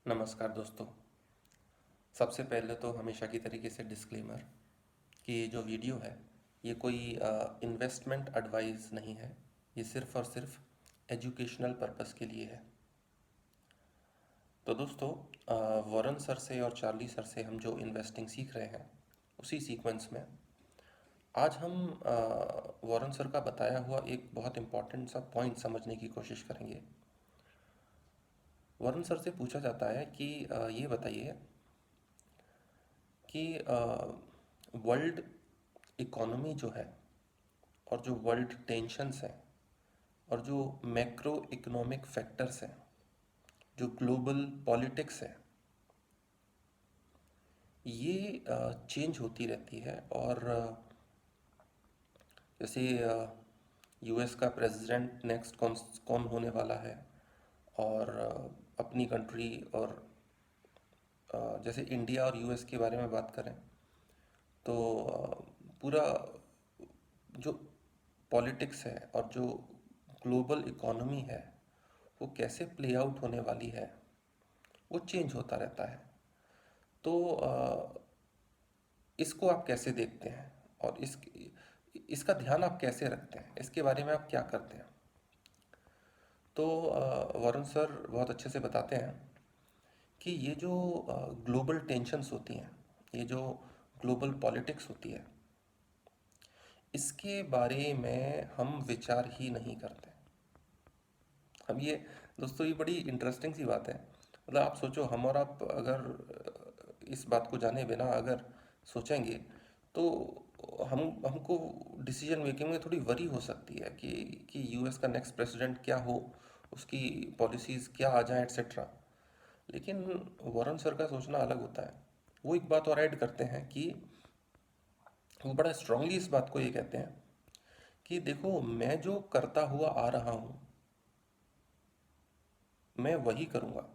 नमस्कार दोस्तों। सबसे पहले तो हमेशा की तरीके से डिस्क्लेमर कि ये जो वीडियो है ये कोई इन्वेस्टमेंट एडवाइस नहीं है। ये सिर्फ और सिर्फ एजुकेशनल पर्पस के लिए है। तो दोस्तों, वॉरेन सर से और चार्ली सर से हम जो इन्वेस्टिंग सीख रहे हैं उसी सीक्वेंस में आज हम वॉरेन सर का बताया हुआ एक बहुत इम्पॉर्टेंट सा पॉइंट समझने की कोशिश करेंगे। वॉरेन सर से पूछा जाता है कि ये बताइए कि वर्ल्ड इकोनॉमी जो है और जो वर्ल्ड टेंशन्स हैं और जो मैक्रो इकोनॉमिक फैक्टर्स हैं, जो ग्लोबल पॉलिटिक्स है, ये चेंज होती रहती है। और जैसे यूएस का प्रेसिडेंट नेक्स्ट कौन कौन होने वाला है, और अपनी कंट्री और जैसे इंडिया और यूएस के बारे में बात करें तो पूरा जो पॉलिटिक्स है और जो ग्लोबल इकोनॉमी है वो कैसे प्ले आउट होने वाली है, वो चेंज होता रहता है। तो इसको आप कैसे देखते हैं और इसका ध्यान आप कैसे रखते हैं, इसके बारे में आप क्या करते हैं? तो वरुण सर बहुत अच्छे से बताते हैं कि ये जो ग्लोबल टेंशन्स होती हैं, ये जो ग्लोबल पॉलिटिक्स होती है, इसके बारे में हम विचार ही नहीं करते। हम ये दोस्तों, ये बड़ी इंटरेस्टिंग सी बात है। मतलब आप सोचो, हम और आप अगर इस बात को जाने बिना अगर सोचेंगे तो हमको डिसीजन मेकिंग में थोड़ी वरी हो सकती है कि यूएस का नेक्स्ट प्रेसिडेंट क्या हो, उसकी पॉलिसीज़ क्या आ जाए, एट्सेट्रा। लेकिन वॉरेन सर का सोचना अलग होता है। वो एक बात और ऐड करते हैं कि वो बड़ा स्ट्रांगली इस बात को ये कहते हैं कि देखो, मैं जो करता हुआ आ रहा हूँ मैं वही करूँगा।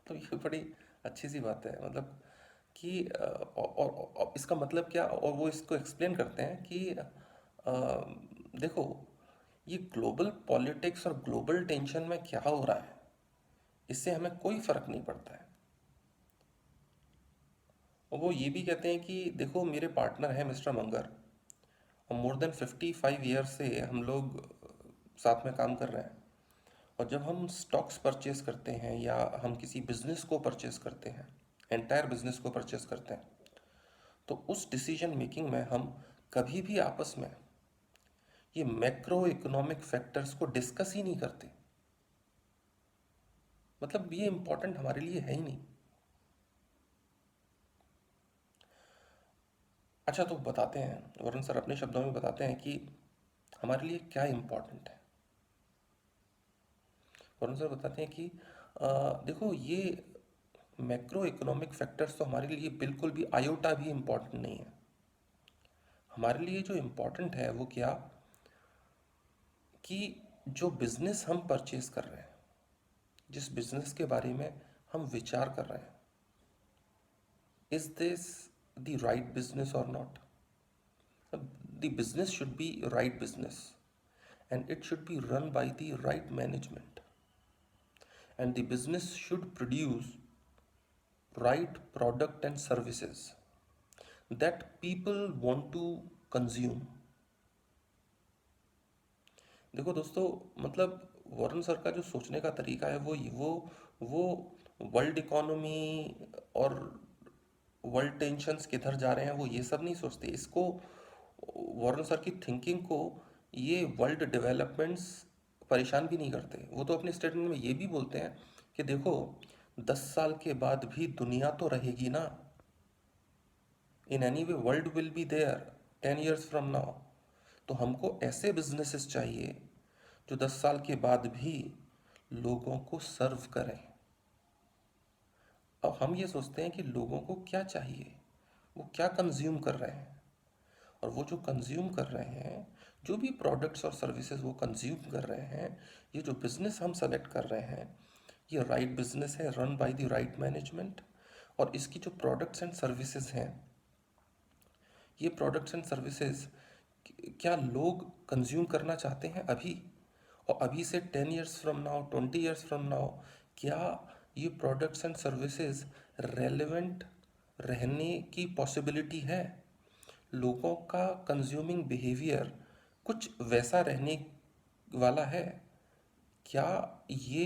तो ये बड़ी अच्छी सी बात है। मतलब कि और इसका मतलब क्या, और वो इसको एक्सप्लेन करते हैं कि देखो, ये ग्लोबल पॉलिटिक्स और ग्लोबल टेंशन में क्या हो रहा है इससे हमें कोई फर्क नहीं पड़ता है। और वो ये भी कहते हैं कि देखो, मेरे पार्टनर है मिस्टर मंगर, और मोर देन 55 ईयर्स से हम लोग साथ में काम कर रहे हैं। और जब हम स्टॉक्स परचेज करते हैं या हम किसी बिजनेस को परचेज करते हैं, एंटायर बिजनेस को परचेज करते हैं, तो उस डिसीजन मेकिंग में हम कभी भी आपस में ये मैक्रो इकोनॉमिक फैक्टर्स को डिस्कस ही नहीं करते। मतलब ये इम्पोर्टेंट हमारे लिए है ही नहीं। अच्छा, तो बताते हैं, वरुण सर अपने शब्दों में बताते हैं कि हमारे लिए क्या इम्पोर्टेंट है। वरुण सर बताते हैं कि देखो, ये मैक्रो इकोनॉमिक फैक्टर्स तो हमारे लिए बिल्कुल भी आयोटा भी इम्पोर्टेंट नहीं है। हमारे लिए जो इम्पोर्टेंट है वो क्या, कि जो बिजनेस हम परचेज कर रहे हैं, जिस बिजनेस के बारे में हम विचार कर रहे हैं, is this the right business or not? The business should be right business, and it should be run by the right management, and the business should produce right product and services that people want to consume. देखो दोस्तों, मतलब Warren sir का जो सोचने का तरीका है वो वर्ल्ड इकोनॉमी और वर्ल्ड टेंशन्स किधर जा रहे हैं वो ये सब नहीं सोचते। इसको, वॉरेन सर की थिंकिंग को ये वर्ल्ड डेवलपमेंट्स परेशान भी नहीं करते। वो तो अपने स्टेटमेंट में ये भी बोलते हैं कि देखो, 10 साल के बाद भी दुनिया तो रहेगी ना। In any way world will be there 10 years from now. तो हमको ऐसे बिजनेसेस चाहिए जो 10 साल के बाद भी लोगों को सर्व करें। अब हम ये सोचते हैं कि लोगों को क्या चाहिए, वो क्या कंज्यूम कर रहे हैं, और वो जो कंज्यूम कर रहे हैं, जो भी प्रोडक्ट्स और सर्विसेज वो कंज्यूम कर रहे हैं, ये जो बिजनेस हम सेलेक्ट कर रहे हैं, ये राइट बिजनेस है, run by the right management. और इसकी जो प्रोडक्ट्स एंड सर्विसेज हैं, ये प्रोडक्ट्स एंड सर्विसेज क्या लोग कंज्यूम करना चाहते हैं अभी, और अभी से 10 years from now, 20 years from now, क्या ये प्रोडक्ट्स एंड सर्विसेज रेलेवेंट रहने की पॉसिबिलिटी है? लोगों का कंज्यूमिंग बिहेवियर कुछ वैसा रहने वाला है? क्या ये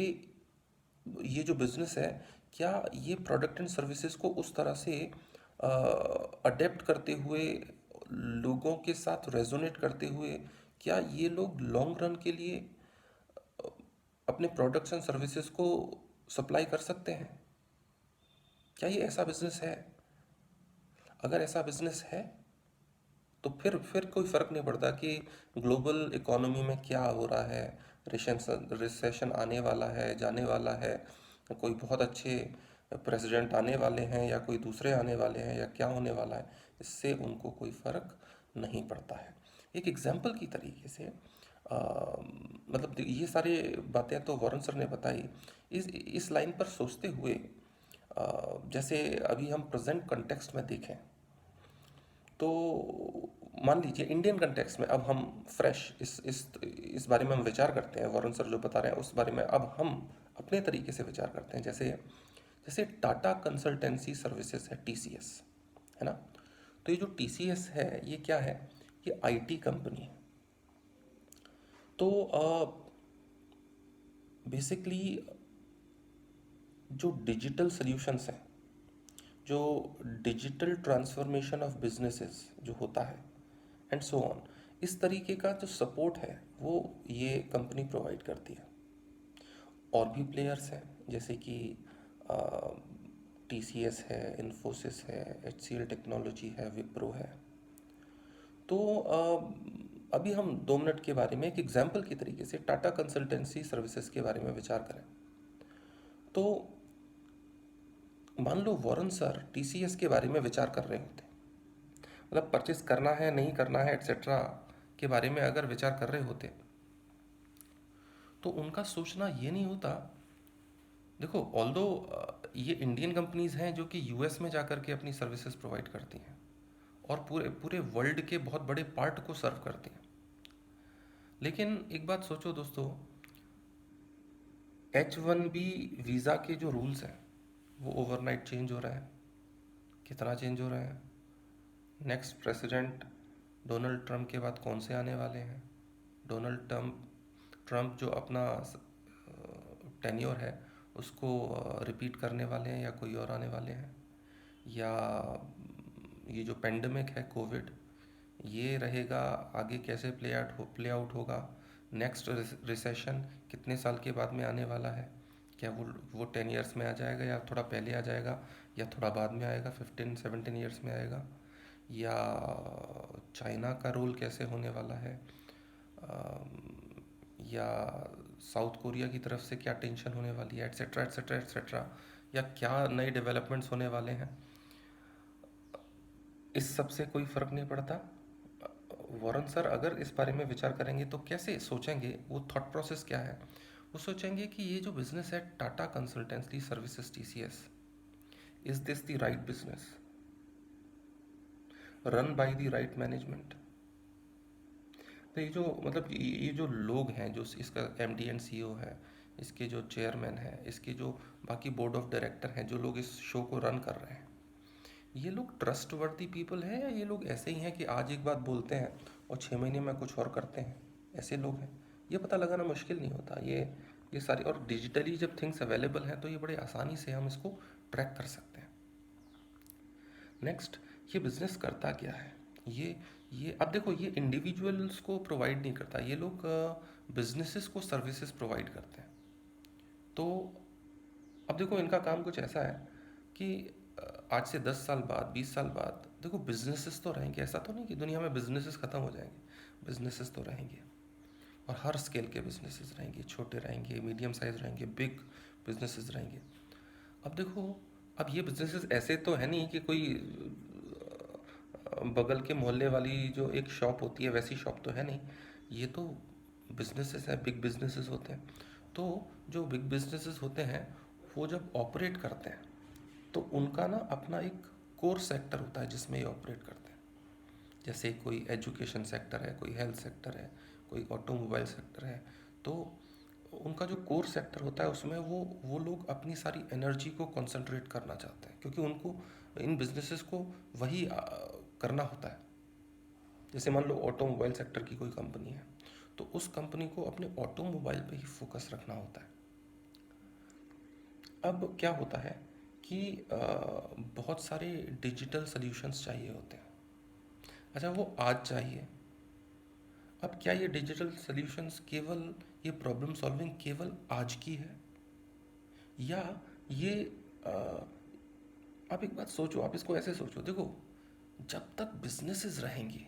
ये जो बिजनेस है, क्या ये प्रोडक्ट एंड सर्विसेज को उस तरह से अडेप्ट करते हुए, लोगों के साथ रेजोनेट करते हुए, क्या ये लोग लॉन्ग रन के लिए अपने प्रोडक्ट्स एंड सर्विसेज को सप्लाई कर सकते हैं? क्या ये ऐसा बिजनेस है? अगर ऐसा बिजनेस है तो फिर कोई फ़र्क नहीं पड़ता कि ग्लोबल इकोनॉमी में क्या हो रहा है। रिसेशन आने वाला है, जाने वाला है, कोई बहुत अच्छे प्रेसिडेंट आने वाले हैं या कोई दूसरे आने वाले हैं या क्या होने वाला है, इससे उनको कोई फ़र्क नहीं पड़ता है। एक एग्जाम्पल की तरीके से मतलब ये सारे बातें तो वॉरेन सर ने बताई। इस लाइन पर सोचते हुए जैसे अभी हम प्रेजेंट कंटेक्स्ट में देखें तो मान लीजिए इंडियन कंटेक्स्ट में अब हम फ्रेश इस बारे में हम विचार करते हैं। वरुण सर जो बता रहे हैं उस बारे में अब हम अपने तरीके से विचार करते हैं। जैसे जैसे टाटा कंसल्टेंसी सर्विसेज है, टीसीएस, है ना। तो ये जो टीसीएस है ये क्या है? ये आईटी कंपनी है। तो बेसिकली जो डिजिटल सॉल्यूशंस हैं, जो डिजिटल ट्रांसफॉर्मेशन ऑफ बिजनेसेस जो होता है एंड सो ऑन, इस तरीके का जो सपोर्ट है वो ये कंपनी प्रोवाइड करती है। और भी प्लेयर्स हैं जैसे कि टीसीएस है, इन्फोसिस है, एचसीएल टेक्नोलॉजी है, विप्रो है। तो अभी हम 2 मिनट के बारे में एक एग्जाम्पल के तरीके से टाटा कंसल्टेंसी सर्विसेज के बारे में विचार करें। तो मान लो वॉरेन सर टीसीएस के बारे में विचार कर रहे होते, मतलब परचेस करना है नहीं करना है एट्सेट्रा के बारे में अगर विचार कर रहे होते, तो उनका सोचना ये नहीं होता। देखो ऑल्दो ये इंडियन कंपनीज हैं जो कि यूएस में जाकर के अपनी सर्विसेज प्रोवाइड करती हैं और पूरे पूरे वर्ल्ड के बहुत बड़े पार्ट को सर्व करती हैं। लेकिन एक बात सोचो दोस्तों, H1B वीज़ा के जो रूल्स हैं वो ओवरनाइट चेंज हो रहा है। कितना चेंज हो रहा है? नेक्स्ट प्रेसिडेंट डोनाल्ड ट्रंप के बाद कौन से आने वाले हैं? डोनाल्ड ट्रंप जो अपना टेन्योर है उसको रिपीट करने वाले हैं या कोई और आने वाले हैं? या ये जो पेंडेमिक है कोविड, ये रहेगा आगे कैसे प्ले आउट होगा? नेक्स्ट रिसेशन कितने साल के बाद में आने वाला है? क्या वो 10 ईयर्स में आ जाएगा या थोड़ा पहले आ जाएगा या थोड़ा बाद में आएगा, 15-17 ईयर्स में आएगा? या चाइना का रोल कैसे होने वाला है? या साउथ कोरिया की तरफ से क्या टेंशन होने वाली है, एट्सेट्रा एट्सेट्रा एट्सेट्रा, या क्या नए डेवलपमेंट्स होने वाले हैं? इस सब से कोई फ़र्क नहीं पड़ता। वॉरेन सर अगर इस बारे में विचार करेंगे तो कैसे सोचेंगे, वो थॉट प्रोसेस क्या है? वो सोचेंगे कि ये जो बिज़नेस है Tata consultancy services TCS, is this the right business run by the right management? तो ये जो मतलब ये जो लोग हैं, जो इसका एमडी एंड सीईओ है, इसके जो चेयरमैन है, इसके जो बाकी बोर्ड ऑफ डायरेक्टर हैं, जो लोग इस शो को रन कर रहे हैं, ये लोग ट्रस्टवर्दी पीपल हैं या ये लोग ऐसे ही हैं कि आज एक बात बोलते हैं और 6 महीने में कुछ और करते हैं? ऐसे लोग हैं। ये पता लगाना मुश्किल नहीं होता। ये सारी, और डिजिटली जब थिंग्स अवेलेबल हैं तो ये बड़े आसानी से हम इसको ट्रैक कर सकते हैं। नेक्स्ट, ये बिज़नेस करता क्या है? ये अब देखो, ये इंडिविजुअल्स को प्रोवाइड नहीं करता, ये लोग बिजनेसेस को सर्विसेज प्रोवाइड करते हैं। तो अब देखो इनका काम कुछ ऐसा है कि आज से 10 साल बाद, 20 साल बाद देखो बिजनेसेस तो रहेंगे। ऐसा तो नहीं कि दुनिया में बिजनेसेस ख़त्म हो जाएंगे, बिजनेसेस तो रहेंगे और हर स्केल के बिजनेसेस रहेंगे, छोटे रहेंगे, मीडियम साइज रहेंगे, बिग बिजनेसेस रहेंगे। अब देखो, अब ये बिजनेसेस ऐसे तो है नहीं कि कोई बगल के मोहल्ले वाली जो एक शॉप होती है वैसी शॉप तो है नहीं। ये तो बिजनेसेस हैं, बिग बिजनेसेस होते हैं। तो जो बिग बिजनेसेस होते हैं वो जब ऑपरेट करते हैं तो उनका ना अपना एक कोर सेक्टर होता है जिसमें ये ऑपरेट करते हैं। जैसे कोई एजुकेशन सेक्टर है, कोई हेल्थ सेक्टर है, कोई ऑटोमोबाइल सेक्टर है। तो उनका जो कोर सेक्टर होता है उसमें वो लोग अपनी सारी एनर्जी को कंसंट्रेट करना चाहते हैं, क्योंकि उनको इन बिजनेसेस को वही करना होता है। जैसे मान लो ऑटोमोबाइल सेक्टर की कोई कंपनी है, तो उस कंपनी को अपने ऑटोमोबाइल पे ही फोकस रखना होता है। अब क्या होता है कि बहुत सारे डिजिटल सॉल्यूशंस चाहिए होते हैं। अच्छा, वो आज चाहिए। अब क्या ये डिजिटल सॉल्यूशंस केवल, ये प्रॉब्लम सॉल्विंग केवल आज की है, या ये अ, आप एक बात सोचो, आप इसको ऐसे सोचो, देखो, जब तक बिजनेसेस रहेंगे,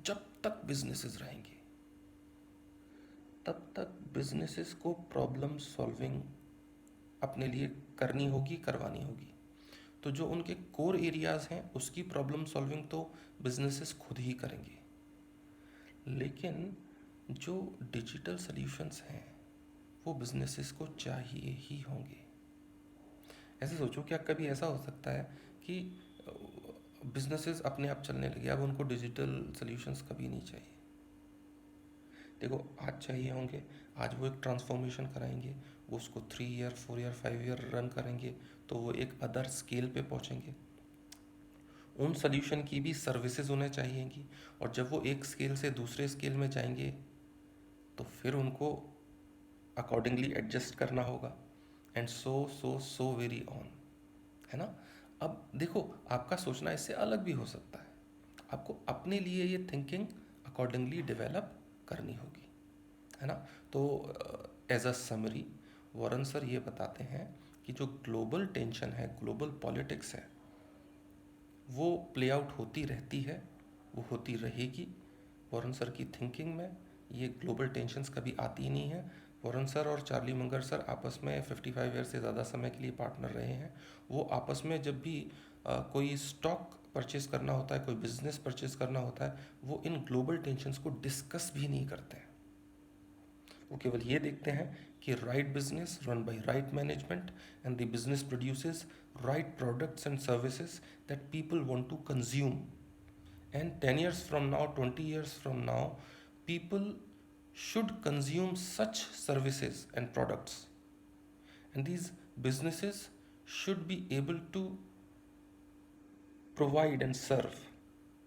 जब तक बिजनेसेस रहेंगे, तब तक बिजनेसेस को प्रॉब्लम सॉल्विंग अपने लिए करनी होगी, करवानी होगी। तो जो उनके कोर एरियाज हैं उसकी प्रॉब्लम सॉल्विंग तो बिजनेसेस खुद ही करेंगे, लेकिन जो डिजिटल सॉल्यूशंस हैं वो बिजनेसेस को चाहिए ही होंगे। ऐसे सोचो, क्या कभी ऐसा हो सकता है कि बिजनेसेस अपने आप चलने लगे, अब उनको डिजिटल सॉल्यूशंस कभी नहीं चाहिए? देखो, आज चाहिए होंगे, आज वो एक ट्रांसफॉर्मेशन कराएंगे, वो उसको 3 ईयर 4 ईयर 5 ईयर रन करेंगे, तो वो एक अदर स्केल पे पहुंचेंगे। उन सॉल्यूशन की भी सर्विसेज उन्हें चाहिएंगी, और जब वो एक स्केल से दूसरे स्केल में जाएंगे तो फिर उनको अकॉर्डिंगली एडजस्ट करना होगा, एंड सो वेरी ऑन, है ना? अब देखो, आपका सोचना इससे अलग भी हो सकता है। आपको अपने लिए ये थिंकिंग अकॉर्डिंगली डेवलप करनी होगी, है ना? तो as a summary, Warren sir ये बताते हैं कि जो ग्लोबल टेंशन है, ग्लोबल पॉलिटिक्स है, वो प्ले आउट होती रहती है, वो होती रहेगी। वॉरेन सर की थिंकिंग में ये ग्लोबल टेंशन्स कभी आती ही नहीं है। वॉरेन सर और चार्ली मुंगर सर आपस में 55 ईयर से ज़्यादा समय के लिए पार्टनर रहे हैं। वो आपस में जब भी कोई स्टॉक परचेज करना होता है, कोई बिजनेस परचेज करना होता है, वो इन ग्लोबल टेंशन्स को डिस्कस भी नहीं करते हैं। वो केवल ये देखते हैं कि right business run by right management, and the business produces right products and services that people want to consume, and 10 years from now, 20 years from now, people should consume such services and products, and these businesses should be able to provide and serve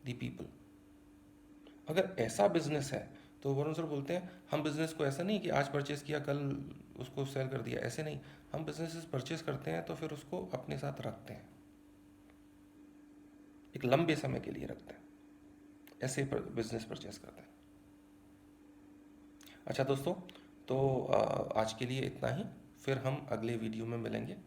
the people. अगर ऐसा business है तो Varun sir बोलते हैं, हम business को ऐसा नहीं कि आज परचेज किया कल उसको सेल कर दिया, ऐसे नहीं। हम बिजनेसेस परचेज करते हैं तो फिर उसको अपने साथ रखते हैं, एक लंबे समय के लिए रखते हैं, ऐसे बिजनेस परचेज करते हैं। अच्छा दोस्तों, तो आज के लिए इतना ही, फिर हम अगले वीडियो में मिलेंगे।